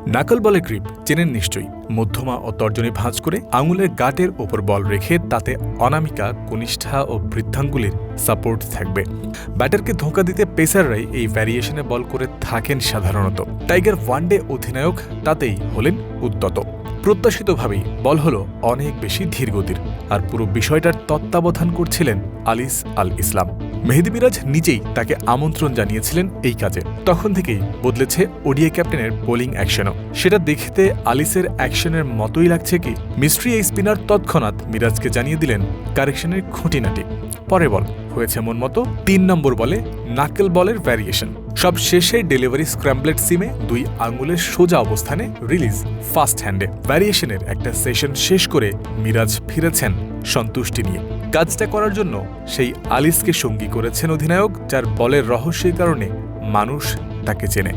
নাকল বলের গ্রিপ চেনেন নিশ্চয়ই। মধ্যমা ও তর্জনী ভাঁজ করে আঙুলের গাঁটের ওপর বল রেখে তাতে অনামিকা, কনিষ্ঠা ও বৃদ্ধাঙ্গুলির সাপোর্ট থাকবে। ব্যাটারকে ধোঁকা দিতে পেসাররাই এই ভ্যারিয়েশনে বল করে থাকেন সাধারণত। টাইগার ওয়ানডে অধিনায়ক তাতেই হলেন উদ্যত। প্রত্যাশিতভাবেই বল হল অনেক বেশি ধীরগতির, আর পুরো বিষয়টার তত্ত্বাবধান করছিলেন আলিস আল ইসলাম। মেহেদী মিরাজ নিজেই তাকে আমন্ত্রণ জানিয়েছিলেন এই কাজে। তখন থেকেই বদলেছে ওডিআই ক্যাপ্টেনের বোলিং অ্যাকশনও। সেটা দেখতে আলিসের অ্যাকশনের মতোই লাগছে কি? মিস্ট্রি এই স্পিনার তৎক্ষণাৎ মিরাজকে জানিয়ে দিলেন কারেকশনের খুঁটিনাটি। পরের বল হয়েছে মন মতো ৩ নম্বর বলে নাকেল বলের ভ্যারিয়েশন। সব শেষে ডেলিভারি স্ক্র্যাম্বলেড সিমে ২ আঙুলের সোজা অবস্থানে রিলিজ ফাস্ট হ্যান্ডে। ভ্যারিয়েশনের একটা সেশন শেষ করে মিরাজ ফিরেছেন সন্তুষ্টি নিয়ে। কাজটা করার জন্য সেই আলিসকে সঙ্গী করেছেন অধিনায়ক, যার বলের রহস্যের কারণে মানুষ তাকে চেনে।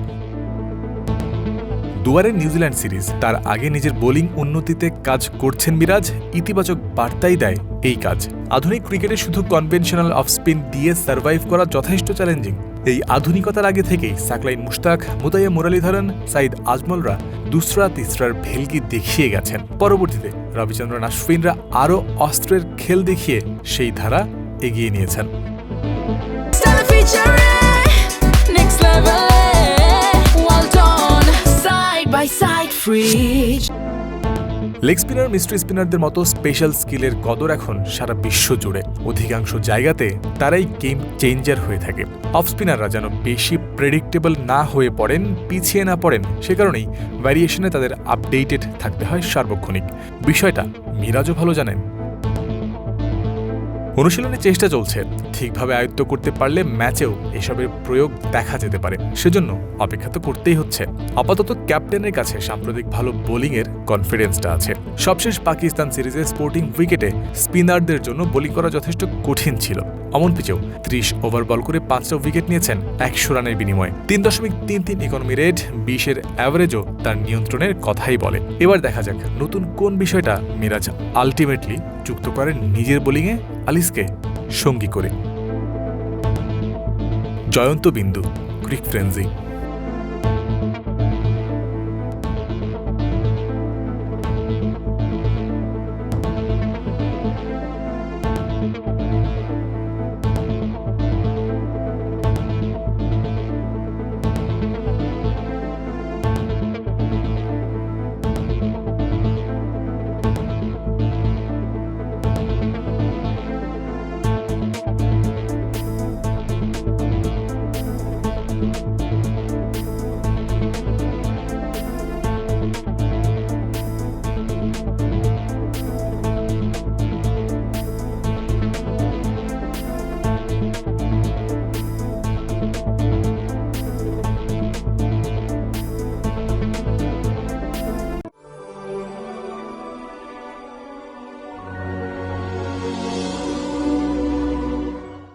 দুয়ারের নিউজিল্যান্ড সিরিজ, তার আগে নিজের বোলিং উন্নতিতে কাজ করছেন মিরাজ। ইতিবাচক বার্তাই দেয় এই কাজ। আধুনিক ক্রিকেটে শুধু কনভেনশনাল অফ স্পিন দিয়ে সার্ভাইভ করা যথেষ্ট চ্যালেঞ্জিং। এই আধুনিকতার আগে থেকেই সাকলাইন মুশতাক, মুতাইয়া মুরালীধরন, সাইদ আজমলরা দুসরা তিসরার ভেলকি দেখিয়ে গেছেন। পরবর্তীতে রবিচন্দ্রন আশ্বিনরা আরও অস্ত্রের খেল দেখিয়ে সেই ধারা এগিয়ে নিয়েছেন। লেগ স্পিনার, মিস্ট্রি স্পিনারদের মতো স্পেশাল স্কিলের কদর এখন সারা বিশ্ব জুড়ে। অধিকাংশ জায়গাতে তারাই গেম চেঞ্জার হয়ে থাকে। অফ স্পিনাররা যেন বেশি প্রেডিক্টেবল না হয়ে পড়েন, পিছিয়ে না পড়েন, সে কারণেই ভ্যারিয়েশনে তাদের আপডেটেড থাকতে হয় সার্বক্ষণিক। বিষয়টা মিরাজও ভালো জানেন। অনুশীলনে চেষ্টা চলছে। ঠিকভাবে আয়ত্ত করতে পারলে ম্যাচেও এসবের প্রয়োগ দেখা যেতে পারে। সেজন্য অপেক্ষা তো করতেই হচ্ছে। আপাতত ক্যাপ্টেনের কাছে সাম্প্রতিক ভালো বোলিংয়ের কনফিডেন্সটা আছে। সবশেষ পাকিস্তান সিরিজে স্পোর্টিং উইকেটে স্পিনারদের জন্য বোলিং করা যথেষ্ট কঠিন ছিল। অমন পিচেও ৩০ ওভার বল করে ৫টা উইকেট নিয়েছেন ১০০ রানের বিনিময়ে। ৩.৩৩ ইকোনমি রেট, ২০-এর অ্যাভারেজও তার নিয়ন্ত্রণের কথাই বলে। এবার দেখা যাক নতুন কোন বিষয়টা মিরাজ আলটিমেটলি যুক্ত করেন নিজের বোলিংয়ে আলিসকে সঙ্গী করে। জয়ন্ত বিন্দু, ক্রিক ফ্রেন্সি।